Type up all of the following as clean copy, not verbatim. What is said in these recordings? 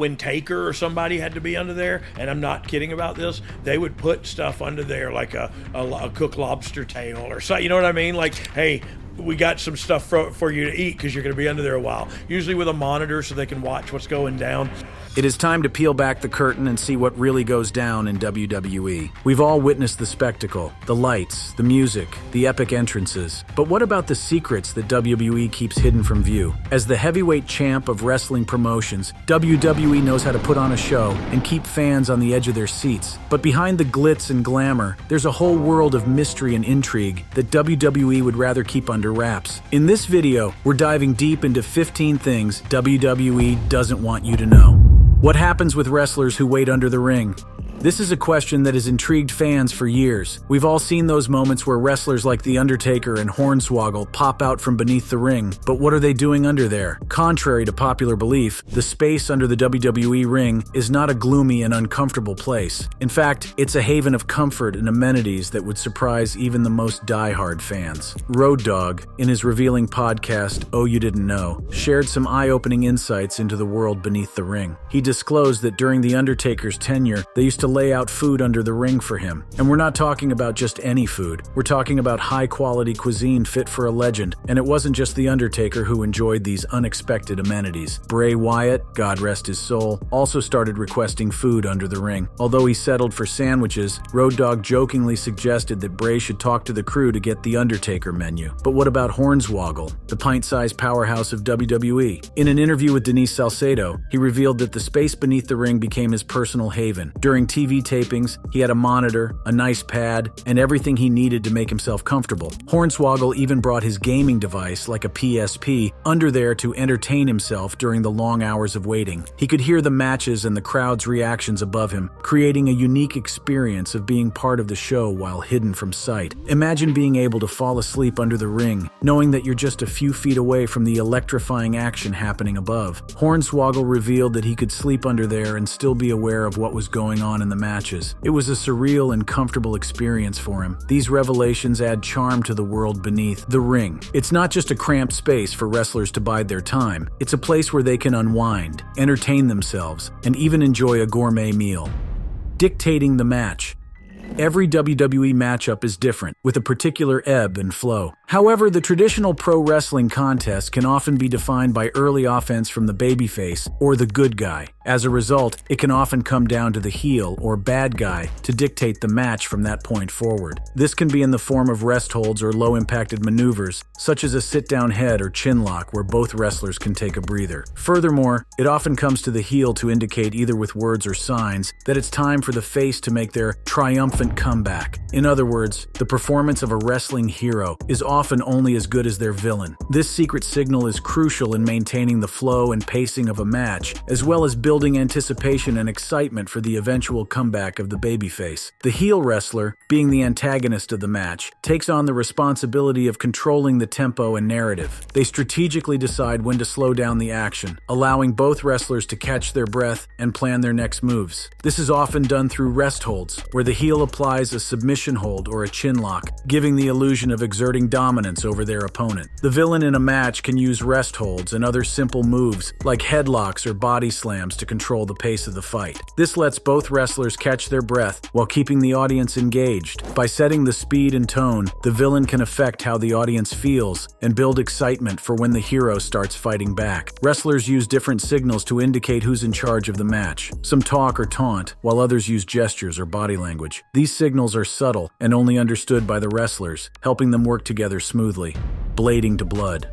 when Taker or somebody had to be under there, and I'm not kidding about this, they would put stuff under there like a cooked lobster tail or something. You know what I mean? Like, hey, we got some stuff for you to eat because you're going to be under there a while. Usually with a monitor so they can watch what's going down. It is time to peel back the curtain and see what really goes down in WWE. We've all witnessed the spectacle, the lights, the music, the epic entrances. But what about the secrets that WWE keeps hidden from view? As the heavyweight champ of wrestling promotions, WWE knows how to put on a show and keep fans on the edge of their seats. But behind the glitz and glamour, there's a whole world of mystery and intrigue that WWE would rather keep under wraps. In this video, we're diving deep into 15 things WWE doesn't want you to know. What happens with wrestlers who wait under the ring? This is a question that has intrigued fans for years. We've all seen those moments where wrestlers like The Undertaker and Hornswoggle pop out from beneath the ring, but what are they doing under there? Contrary to popular belief, the space under the WWE ring is not a gloomy and uncomfortable place. In fact, it's a haven of comfort and amenities that would surprise even the most die-hard fans. Road Dogg, in his revealing podcast, Oh You Didn't Know, shared some eye-opening insights into the world beneath the ring. He disclosed that during The Undertaker's tenure, they used to lay out food under the ring for him. And we're not talking about just any food. We're talking about high-quality cuisine fit for a legend. And it wasn't just The Undertaker who enjoyed these unexpected amenities. Bray Wyatt, God rest his soul, also started requesting food under the ring. Although he settled for sandwiches, Road Dogg jokingly suggested that Bray should talk to the crew to get The Undertaker menu. But what about Hornswoggle, the pint-sized powerhouse of WWE? In an interview with Denise Salcedo, he revealed that the space beneath the ring became his personal haven. During TV tapings, he had a monitor, a nice pad, and everything he needed to make himself comfortable. Hornswoggle even brought his gaming device, like a PSP, under there to entertain himself during the long hours of waiting. He could hear the matches and the crowd's reactions above him, creating a unique experience of being part of the show while hidden from sight. Imagine being able to fall asleep under the ring, knowing that you're just a few feet away from the electrifying action happening above. Hornswoggle revealed that he could sleep under there and still be aware of what was going on in the matches. It was a surreal and comfortable experience for him. These revelations add charm to the world beneath the ring. It's not just a cramped space for wrestlers to bide their time. It's a place where they can unwind, entertain themselves, and even enjoy a gourmet meal. Dictating the match. Every WWE matchup is different, with a particular ebb and flow. However, the traditional pro wrestling contest can often be defined by early offense from the babyface or the good guy. As a result, it can often come down to the heel or bad guy to dictate the match from that point forward. This can be in the form of rest holds or low-impacted maneuvers, such as a sit-down head or chin lock where both wrestlers can take a breather. Furthermore, it often comes to the heel to indicate either with words or signs that it's time for the face to make their triumphant comeback. In other words, the performance of a wrestling hero is often only as good as their villain. This secret signal is crucial in maintaining the flow and pacing of a match, as well as building anticipation and excitement for the eventual comeback of the babyface. The heel wrestler, being the antagonist of the match, takes on the responsibility of controlling the tempo and narrative. They strategically decide when to slow down the action, allowing both wrestlers to catch their breath and plan their next moves. This is often done through rest holds, where the heel applies a submission hold or a chin lock, giving the illusion of exerting dominance over their opponent. The villain in a match can use rest holds and other simple moves like headlocks or body slams to control the pace of the fight. This lets both wrestlers catch their breath while keeping the audience engaged. By setting the speed and tone, the villain can affect how the audience feels and build excitement for when the hero starts fighting back. Wrestlers use different signals to indicate who's in charge of the match. Some talk or taunt, while others use gestures or body language. These signals are subtle and only understood by the wrestlers, helping them work together smoothly. Blading to blood.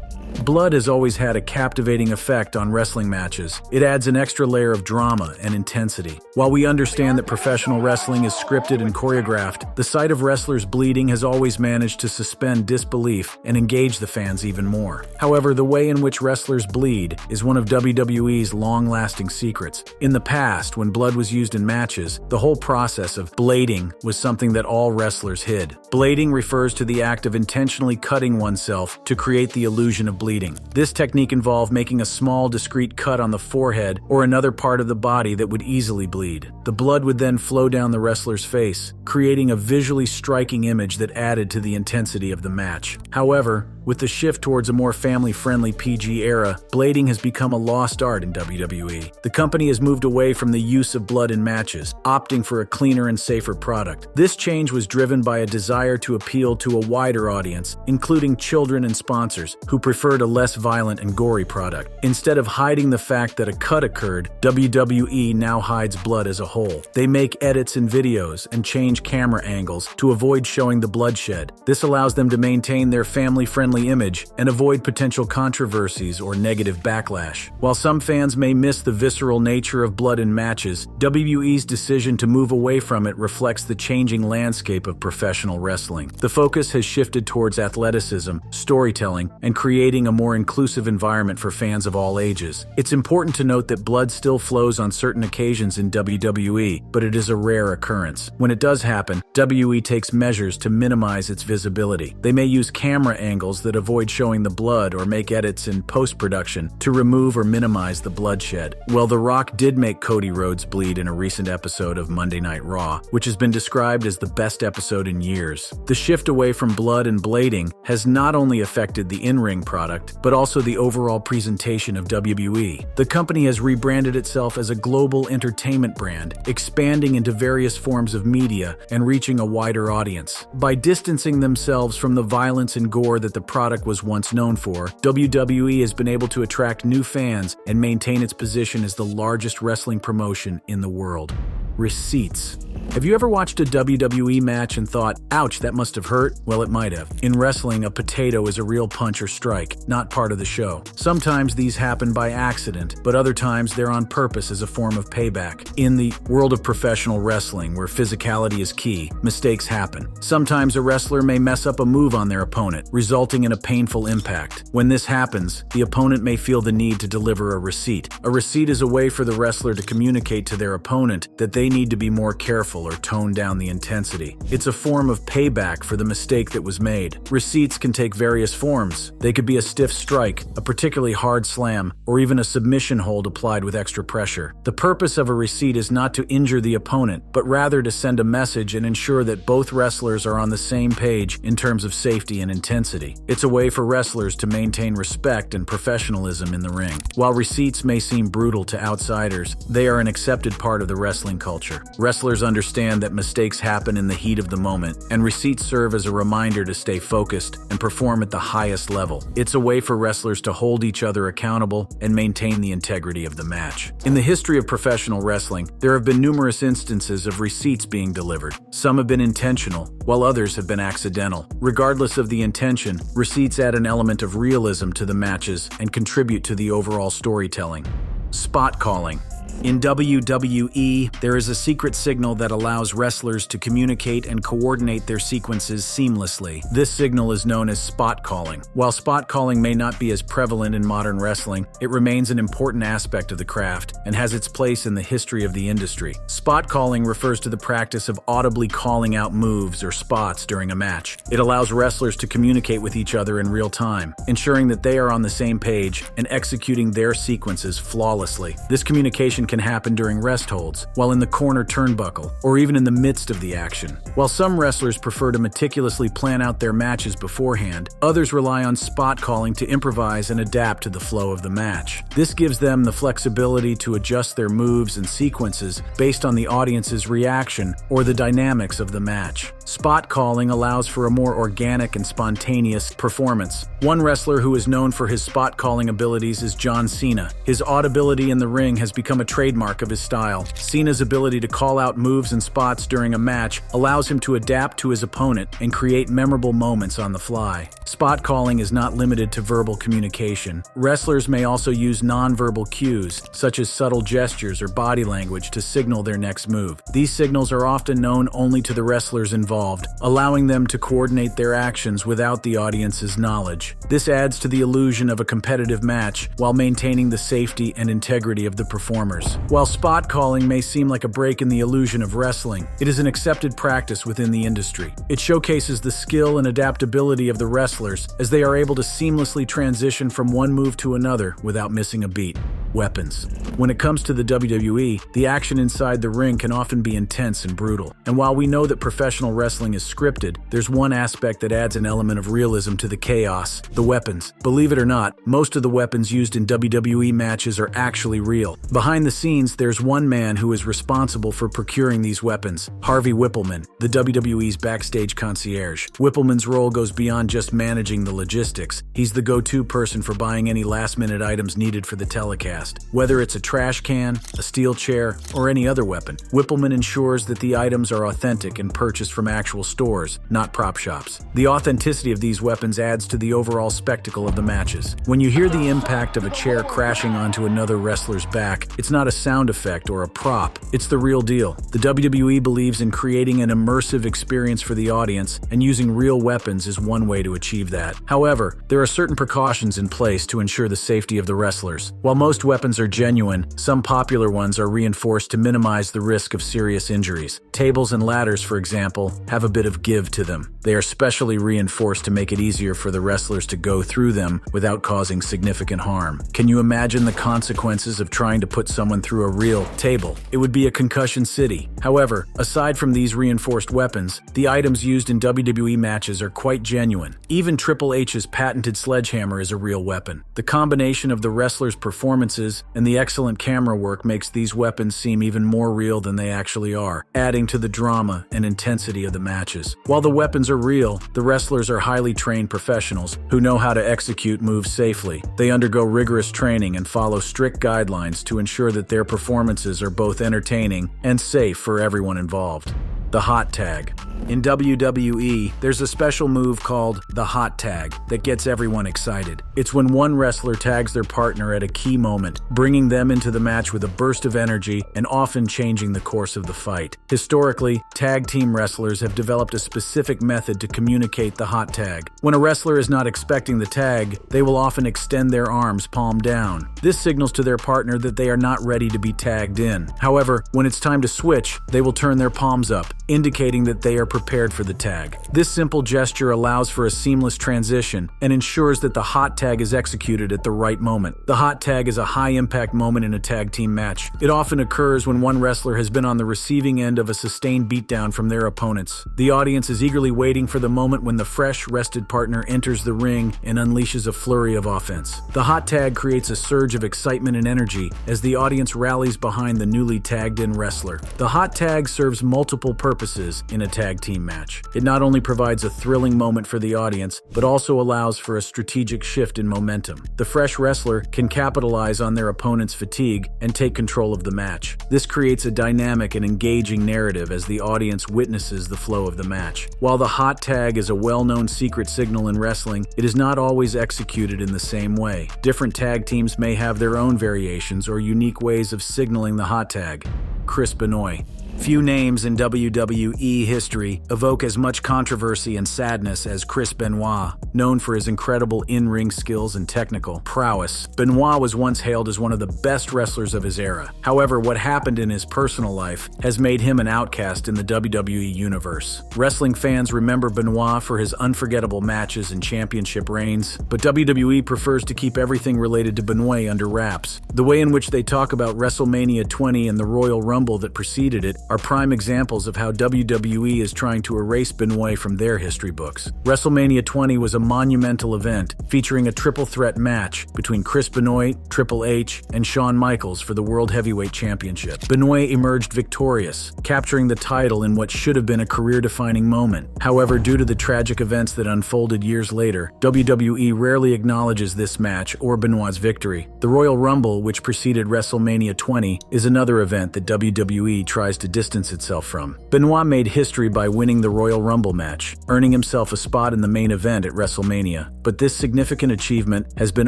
Blood has always had a captivating effect on wrestling matches. It adds an extra layer of drama and intensity. While we understand that professional wrestling is scripted and choreographed, the sight of wrestlers bleeding has always managed to suspend disbelief and engage the fans even more. However, the way in which wrestlers bleed is one of WWE's long-lasting secrets. In the past, when blood was used in matches, the whole process of blading was something that all wrestlers hid. Blading refers to the act of intentionally cutting oneself to create the illusion of bleeding. This technique involved making a small, discreet cut on the forehead or another part of the body that would easily bleed. The blood would then flow down the wrestler's face, creating a visually striking image that added to the intensity of the match. However, With the shift towards a more family-friendly PG era, blading has become a lost art in WWE. The company has moved away from the use of blood in matches, opting for a cleaner and safer product. This change was driven by a desire to appeal to a wider audience, including children and sponsors, who preferred a less violent and gory product. Instead of hiding the fact that a cut occurred, WWE now hides blood as a whole. They make edits in videos and change camera angles to avoid showing the bloodshed. This allows them to maintain their family-friendly image and avoid potential controversies or negative backlash. While some fans may miss the visceral nature of blood in matches, WWE's decision to move away from it reflects the changing landscape of professional wrestling. The focus has shifted towards athleticism, storytelling, and creating a more inclusive environment for fans of all ages. It's important to note that blood still flows on certain occasions in WWE, but it is a rare occurrence. When it does happen, WWE takes measures to minimize its visibility. They may use camera angles that avoid showing the blood or make edits in post-production to remove or minimize the bloodshed. Well, The Rock did make Cody Rhodes bleed in a recent episode of Monday Night Raw, which has been described as the best episode in years. The shift away from blood and blading has not only affected the in-ring product, but also the overall presentation of WWE. The company has rebranded itself as a global entertainment brand, expanding into various forms of media and reaching a wider audience. By distancing themselves from the violence and gore that the product was once known for, WWE has been able to attract new fans and maintain its position as the largest wrestling promotion in the world. Receipts. Have you ever watched a WWE match and thought, ouch, that must have hurt? Well, it might have. In wrestling, a potato is a real punch or strike, not part of the show. Sometimes these happen by accident, but other times they're on purpose as a form of payback. In the world of professional wrestling, where physicality is key, mistakes happen. Sometimes a wrestler may mess up a move on their opponent, resulting in a painful impact. When this happens, the opponent may feel the need to deliver a receipt. A receipt is a way for the wrestler to communicate to their opponent that they need to be more careful or tone down the intensity. It's a form of payback for the mistake that was made. Receipts can take various forms. They could be a stiff strike, a particularly hard slam, or even a submission hold applied with extra pressure. The purpose of a receipt is not to injure the opponent, but rather to send a message and ensure that both wrestlers are on the same page in terms of safety and intensity. It's a way for wrestlers to maintain respect and professionalism in the ring. While receipts may seem brutal to outsiders, they are an accepted part of the wrestling culture. Wrestlers understand that mistakes happen in the heat of the moment, and receipts serve as a reminder to stay focused and perform at the highest level. It's a way for wrestlers to hold each other accountable and maintain the integrity of the match. In the history of professional wrestling, there have been numerous instances of receipts being delivered. Some have been intentional, while others have been accidental. Regardless of the intention, receipts add an element of realism to the matches and contribute to the overall storytelling. Spot calling. In WWE, there is a secret signal that allows wrestlers to communicate and coordinate their sequences seamlessly. This signal is known as spot calling. While spot calling may not be as prevalent in modern wrestling, it remains an important aspect of the craft and has its place in the history of the industry. Spot calling refers to the practice of audibly calling out moves or spots during a match. It allows wrestlers to communicate with each other in real time, ensuring that they are on the same page and executing their sequences flawlessly. This communication can happen during rest holds, while in the corner turnbuckle, or even in the midst of the action. While some wrestlers prefer to meticulously plan out their matches beforehand, others rely on spot calling to improvise and adapt to the flow of the match. This gives them the flexibility to adjust their moves and sequences based on the audience's reaction or the dynamics of the match. Spot calling allows for a more organic and spontaneous performance. One wrestler who is known for his spot calling abilities is John Cena. His audibility in the ring has become a trademark of his style. Cena's ability to call out moves and spots during a match allows him to adapt to his opponent and create memorable moments on the fly. Spot calling is not limited to verbal communication. Wrestlers may also use non-verbal cues, such as subtle gestures or body language, to signal their next move. These signals are often known only to the wrestlers involved, allowing them to coordinate their actions without the audience's knowledge. This adds to the illusion of a competitive match while maintaining the safety and integrity of the performers. While spot calling may seem like a break in the illusion of wrestling, it is an accepted practice within the industry. It showcases the skill and adaptability of the wrestlers as they are able to seamlessly transition from one move to another without missing a beat. weapons. When it comes to the WWE, the action inside the ring can often be intense and brutal. And while we know that professional wrestling is scripted, there's one aspect that adds an element of realism to the chaos: the weapons. Believe it or not, most of the weapons used in WWE matches are actually real. Behind the scenes, there's one man who is responsible for procuring these weapons: Harvey Whippleman, the WWE's backstage concierge. Whippleman's role goes beyond just managing the logistics. He's the go-to person for buying any last-minute items needed for the telecast. Whether it's a trash can, a steel chair, or any other weapon, Whippleman ensures that the items are authentic and purchased from actual stores, not prop shops. The authenticity of these weapons adds to the overall spectacle of the matches. When you hear the impact of a chair crashing onto another wrestler's back, it's not a sound effect or a prop. It's the real deal. The WWE believes in creating an immersive experience for the audience, and using real weapons is one way to achieve that. However, there are certain precautions in place to ensure the safety of the wrestlers. While most weapons are genuine, some popular ones are reinforced to minimize the risk of serious injuries. Tables and ladders, for example, have a bit of give to them. They are specially reinforced to make it easier for the wrestlers to go through them without causing significant harm. Can you imagine the consequences of trying to put someone through a real table? It would be a concussion city. However, aside from these reinforced weapons, the items used in WWE matches are quite genuine. Even Triple H's patented sledgehammer is a real weapon. The combination of the wrestlers' performances and the excellent camera work makes these weapons seem even more real than they actually are, adding to the drama and intensity of the matches. While the weapons are real, the wrestlers are highly trained professionals who know how to execute moves safely. They undergo rigorous training and follow strict guidelines to ensure that their performances are both entertaining and safe for everyone involved. The hot tag. In WWE, there's a special move called the hot tag that gets everyone excited. It's when one wrestler tags their partner at a key moment, bringing them into the match with a burst of energy and often changing the course of the fight. Historically, tag team wrestlers have developed a specific method to communicate the hot tag. When a wrestler is not expecting the tag, they will often extend their arms palm down. This signals to their partner that they are not ready to be tagged in. However, when it's time to switch, they will turn their palms up, indicating that they are prepared for the tag. This simple gesture allows for a seamless transition and ensures that the hot tag is executed at the right moment. The hot tag is a high-impact moment in a tag team match. It often occurs when one wrestler has been on the receiving end of a sustained beatdown from their opponents. The audience is eagerly waiting for the moment when the fresh, rested partner enters the ring and unleashes a flurry of offense. The hot tag creates a surge of excitement and energy as the audience rallies behind the newly tagged-in wrestler. The hot tag serves multiple purposes in a tag team match. It not only provides a thrilling moment for the audience, but also allows for a strategic shift in momentum. The fresh wrestler can capitalize on their opponent's fatigue and take control of the match. This creates a dynamic and engaging narrative as the audience witnesses the flow of the match. While the hot tag is a well-known secret signal in wrestling, it is not always executed in the same way. Different tag teams may have their own variations or unique ways of signaling the hot tag. Chris Benoit. Few names in WWE history evoke as much controversy and sadness as Chris Benoit. Known for his incredible in-ring skills and technical prowess, Benoit was once hailed as one of the best wrestlers of his era. However, what happened in his personal life has made him an outcast in the WWE universe. Wrestling fans remember Benoit for his unforgettable matches and championship reigns, but WWE prefers to keep everything related to Benoit under wraps. The way in which they talk about WrestleMania 20 and the Royal Rumble that preceded it are prime examples of how WWE is trying to erase Benoit from their history books. WrestleMania 20 was a monumental event featuring a triple threat match between Chris Benoit, Triple H, and Shawn Michaels for the World Heavyweight Championship. Benoit emerged victorious, capturing the title in what should have been a career-defining moment. However, due to the tragic events that unfolded years later, WWE rarely acknowledges this match or Benoit's victory. The Royal Rumble, which preceded WrestleMania 20, is another event that WWE tries to distance itself from. Benoit made history by winning the Royal Rumble match, earning himself a spot in the main event at WrestleMania. But this significant achievement has been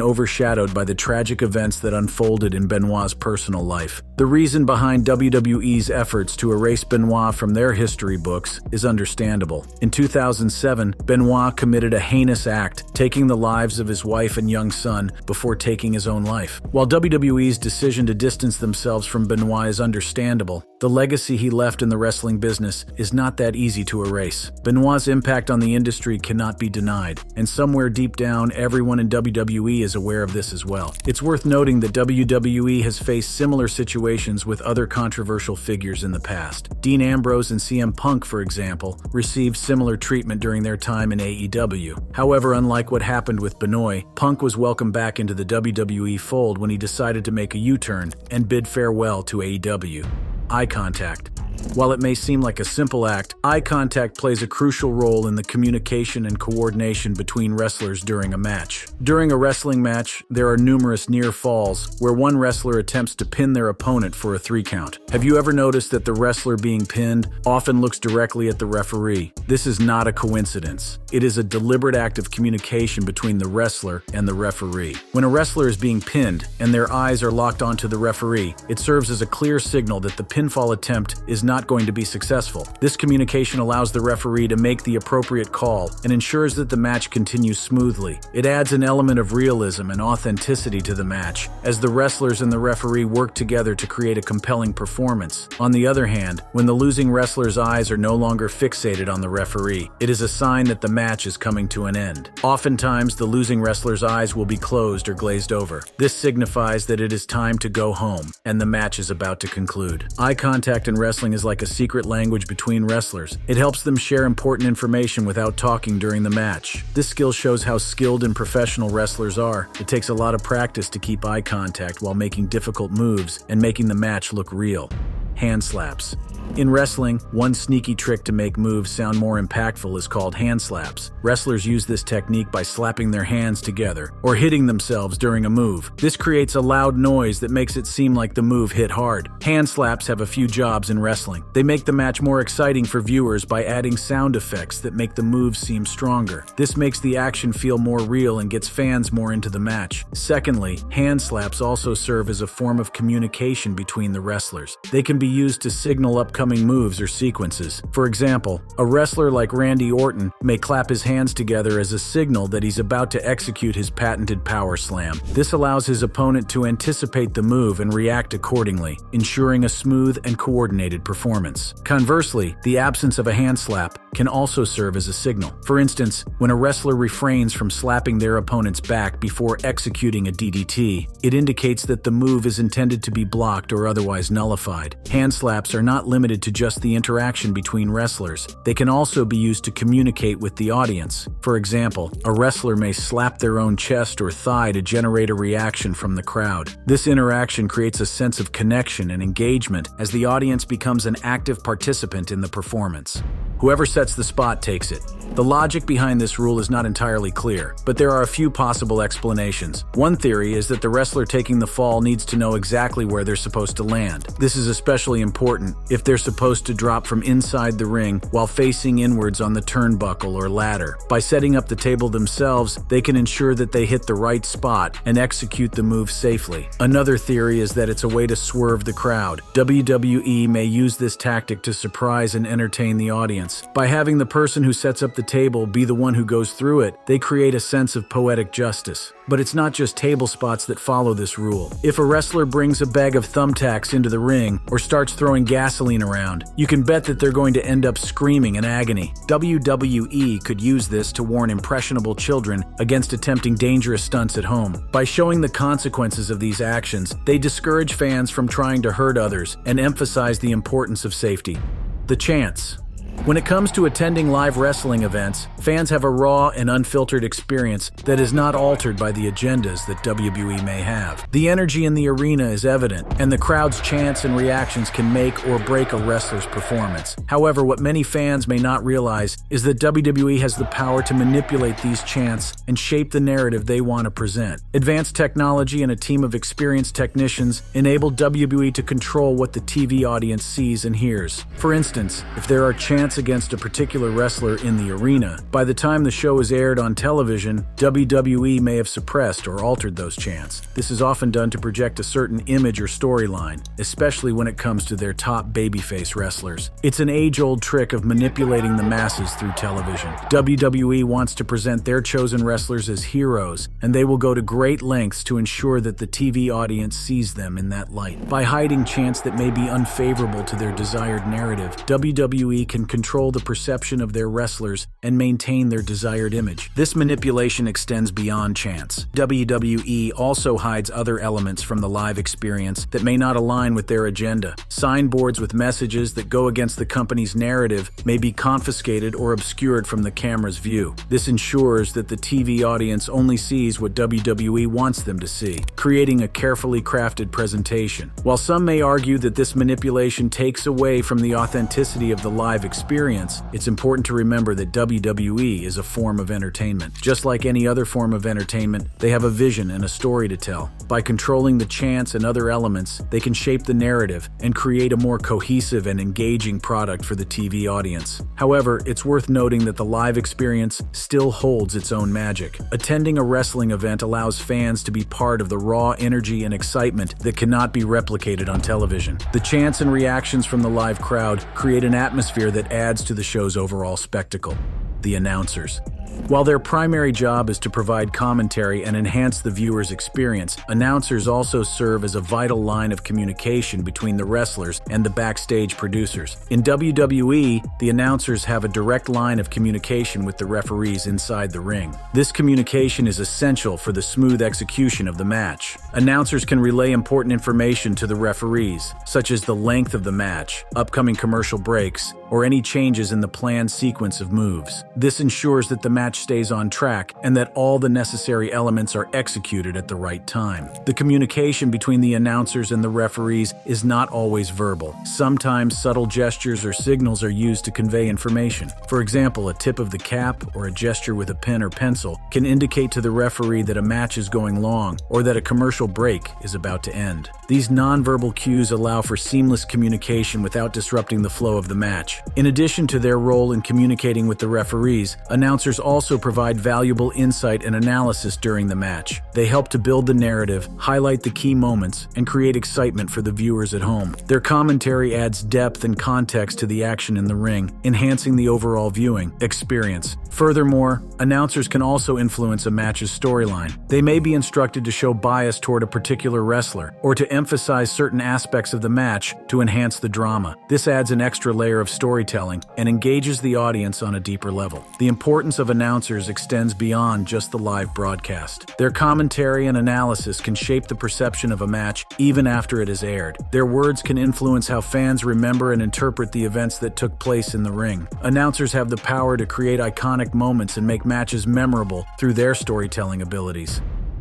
overshadowed by the tragic events that unfolded in Benoit's personal life. The reason behind WWE's efforts to erase Benoit from their history books is understandable. In 2007, Benoit committed a heinous act, taking the lives of his wife and young son before taking his own life. While WWE's decision to distance themselves from Benoit is understandable, the legacy he left in the wrestling business is not that easy to erase. Benoit's impact on the industry cannot be denied, and somewhere deep down, everyone in WWE is aware of this as well. It's worth noting that WWE has faced similar situations with other controversial figures in the past. Dean Ambrose and CM Punk, for example, received similar treatment during their time in AEW. However, unlike what happened with Benoit, Punk was welcomed back into the WWE fold when he decided to make a U-turn and bid farewell to AEW. Eye contact. While it may seem like a simple act, eye contact plays a crucial role in the communication and coordination between wrestlers during a match. During a wrestling match, there are numerous near falls where one wrestler attempts to pin their opponent for a 3 count. Have you ever noticed that the wrestler being pinned often looks directly at the referee? This is not a coincidence. It is a deliberate act of communication between the wrestler and the referee. When a wrestler is being pinned and their eyes are locked onto the referee, it serves as a clear signal that the pinfall attempt is not going to be successful. This communication allows the referee to make the appropriate call and ensures that the match continues smoothly. It adds an element of realism and authenticity to the match, as the wrestlers and the referee work together to create a compelling performance. On the other hand, when the losing wrestler's eyes are no longer fixated on the referee, it is a sign that the match is coming to an end. Oftentimes, the losing wrestler's eyes will be closed or glazed over. This signifies that it is time to go home, and the match is about to conclude. Eye contact in wrestling is like a secret language between wrestlers. It helps them share important information without talking during the match. This skill shows how skilled and professional wrestlers are. It takes a lot of practice to keep eye contact while making difficult moves and making the match look real. Hand slaps. In wrestling, one sneaky trick to make moves sound more impactful is called hand slaps. Wrestlers use this technique by slapping their hands together or hitting themselves during a move. This creates a loud noise that makes it seem like the move hit hard. Hand slaps have a few jobs in wrestling. They make the match more exciting for viewers by adding sound effects that make the moves seem stronger. This makes the action feel more real and gets fans more into the match. Secondly, hand slaps also serve as a form of communication between the wrestlers. They can be used to signal upcoming moves or sequences. For example, a wrestler like Randy Orton may clap his hands together as a signal that he's about to execute his patented power slam. This allows his opponent to anticipate the move and react accordingly, ensuring a smooth and coordinated performance. Conversely, the absence of a hand slap can also serve as a signal. For instance, when a wrestler refrains from slapping their opponent's back before executing a DDT, it indicates that the move is intended to be blocked or otherwise nullified. Hand slaps are not limited to just the interaction between wrestlers. They can also be used to communicate with the audience. For example, a wrestler may slap their own chest or thigh to generate a reaction from the crowd. This interaction creates a sense of connection and engagement as the audience becomes an active participant in the performance. Whoever sets the spot takes it. The logic behind this rule is not entirely clear, but there are a few possible explanations. One theory is that the wrestler taking the fall needs to know exactly where they're supposed to land. This is especially important if they're supposed to drop from inside the ring while facing inwards on the turnbuckle or ladder. By setting up the table themselves, they can ensure that they hit the right spot and execute the move safely. Another theory is that it's a way to swerve the crowd. WWE may use this tactic to surprise and entertain the audience. By having the person who sets up the table be the one who goes through it, they create a sense of poetic justice. But it's not just table spots that follow this rule. If a wrestler brings a bag of thumbtacks into the ring or starts throwing gasoline around, you can bet that they're going to end up screaming in agony. WWE could use this to warn impressionable children against attempting dangerous stunts at home. By showing the consequences of these actions, they discourage fans from trying to hurt others and emphasize the importance of safety. The chants. When it comes to attending live wrestling events, fans have a raw and unfiltered experience that is not altered by the agendas that WWE may have. The energy in the arena is evident, and the crowd's chants and reactions can make or break a wrestler's performance. However, what many fans may not realize is that WWE has the power to manipulate these chants and shape the narrative they want to present. Advanced technology and a team of experienced technicians enable WWE to control what the TV audience sees and hears. For instance, if there are chants chants against a particular wrestler in the arena, by the time the show is aired on television, WWE may have suppressed or altered those chants. This is often done to project a certain image or storyline, especially when it comes to their top babyface wrestlers. It's an age-old trick of manipulating the masses through television. WWE wants to present their chosen wrestlers as heroes, and they will go to great lengths to ensure that the TV audience sees them in that light. By hiding chants that may be unfavorable to their desired narrative, WWE can control the perception of their wrestlers and maintain their desired image. This manipulation extends beyond chants. WWE also hides other elements from the live experience that may not align with their agenda. Signboards with messages that go against the company's narrative may be confiscated or obscured from the camera's view. This ensures that the TV audience only sees what WWE wants them to see, creating a carefully crafted presentation. While some may argue that this manipulation takes away from the authenticity of the live experience, it's important to remember that WWE is a form of entertainment. Just like any other form of entertainment, they have a vision and a story to tell. By controlling the chants and other elements, they can shape the narrative and create a more cohesive and engaging product for the TV audience. However, it's worth noting that the live experience still holds its own magic. Attending a wrestling event allows fans to be part of the raw energy and excitement that cannot be replicated on television. The chants and reactions from the live crowd create an atmosphere that adds to the show's overall spectacle. The announcers. While their primary job is to provide commentary and enhance the viewer's experience, announcers also serve as a vital line of communication between the wrestlers and the backstage producers. In WWE, the announcers have a direct line of communication with the referees inside the ring. This communication is essential for the smooth execution of the match. Announcers can relay important information to the referees, such as the length of the match, upcoming commercial breaks, or any changes in the planned sequence of moves. This ensures that the match stays on track and that all the necessary elements are executed at the right time. The communication between the announcers and the referees is not always verbal. Sometimes subtle gestures or signals are used to convey information. For example, a tip of the cap or a gesture with a pen or pencil can indicate to the referee that a match is going long or that a commercial break is about to end. These nonverbal cues allow for seamless communication without disrupting the flow of the match. In addition to their role in communicating with the referees, announcers also provide valuable insight and analysis during the match. They help to build the narrative, highlight the key moments, and create excitement for the viewers at home. Their commentary adds depth and context to the action in the ring, enhancing the overall viewing experience. Furthermore, announcers can also influence a match's storyline. They may be instructed to show bias toward a particular wrestler, or to emphasize certain aspects of the match to enhance the drama. This adds an extra layer of storytelling and engages the audience on a deeper level. The importance of announcers extends beyond just the live broadcast. Their commentary and analysis can shape the perception of a match even after it is aired. Their words can influence how fans remember and interpret the events that took place in the ring. Announcers have the power to create iconic moments and make matches memorable through their storytelling abilities.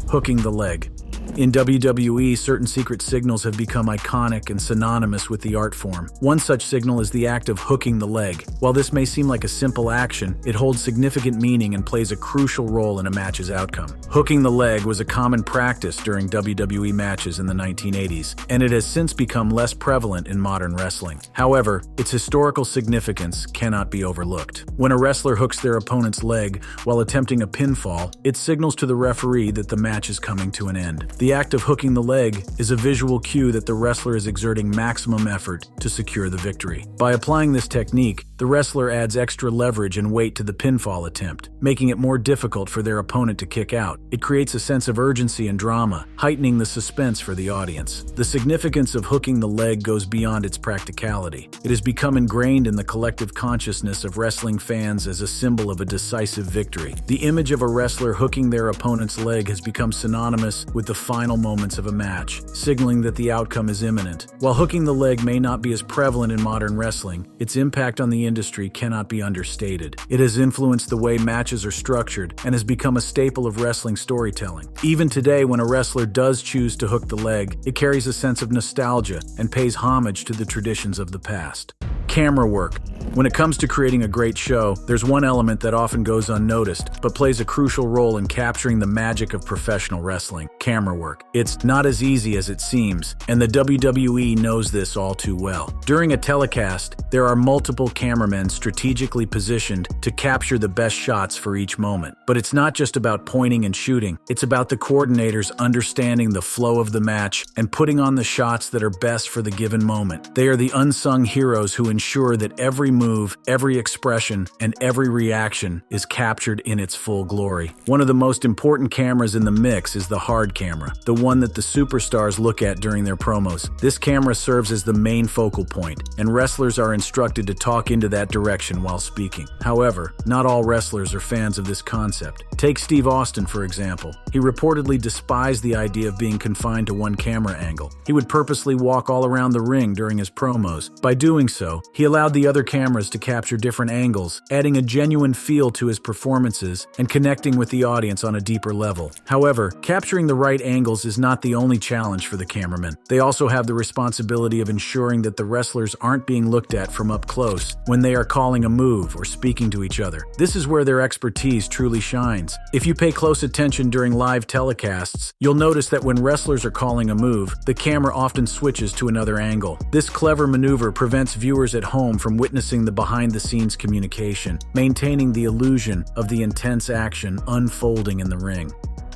Hooking the leg. In WWE, certain secret signals have become iconic and synonymous with the art form. One such signal is the act of hooking the leg. While this may seem like a simple action, it holds significant meaning and plays a crucial role in a match's outcome. Hooking the leg was a common practice during WWE matches in the 1980s, and it has since become less prevalent in modern wrestling. However, its historical significance cannot be overlooked. When a wrestler hooks their opponent's leg while attempting a pinfall, it signals to the referee that the match is coming to an end. The act of hooking the leg is a visual cue that the wrestler is exerting maximum effort to secure the victory. By applying this technique, the wrestler adds extra leverage and weight to the pinfall attempt, making it more difficult for their opponent to kick out. It creates a sense of urgency and drama, heightening the suspense for the audience. The significance of hooking the leg goes beyond its practicality. It has become ingrained in the collective consciousness of wrestling fans as a symbol of a decisive victory. The image of a wrestler hooking their opponent's leg has become synonymous with the final moments of a match, signaling that the outcome is imminent. While hooking the leg may not be as prevalent in modern wrestling, its impact on the industry cannot be understated. It has influenced the way matches are structured and has become a staple of wrestling storytelling. Even today, when a wrestler does choose to hook the leg, it carries a sense of nostalgia and pays homage to the traditions of the past. Camera work. When it comes to creating a great show, there's one element that often goes unnoticed, but plays a crucial role in capturing the magic of professional wrestling: camera work. It's not as easy as it seems, and the WWE knows this all too well. During a telecast, there are multiple cameramen strategically positioned to capture the best shots for each moment. But it's not just about pointing and shooting, it's about the coordinators understanding the flow of the match and putting on the shots that are best for the given moment. They are the unsung heroes who ensure that every move, every expression, and every reaction is captured in its full glory. One of the most important cameras in the mix is the hard camera, the one that the superstars look at during their promos. This camera serves as the main focal point, and wrestlers are instructed to talk into that direction while speaking. However, not all wrestlers are fans of this concept. Take Steve Austin, for example. He reportedly despised the idea of being confined to one camera angle. He would purposely walk all around the ring during his promos. By doing so, he allowed the other cameras to capture different angles, adding a genuine feel to his performances and connecting with the audience on a deeper level. However, capturing the right angles is not the only challenge for the cameramen. They also have the responsibility of ensuring that the wrestlers aren't being looked at from up close when they are calling a move or speaking to each other. This is where their expertise truly shines. If you pay close attention during live telecasts, you'll notice that when wrestlers are calling a move, the camera often switches to another angle. This clever maneuver prevents viewers at home from witnessing the behind-the-scenes communication, maintaining the illusion of the intense action unfolding in the ring.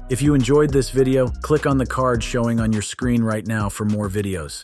If you enjoyed this video, click on the card showing on your screen right now for more videos.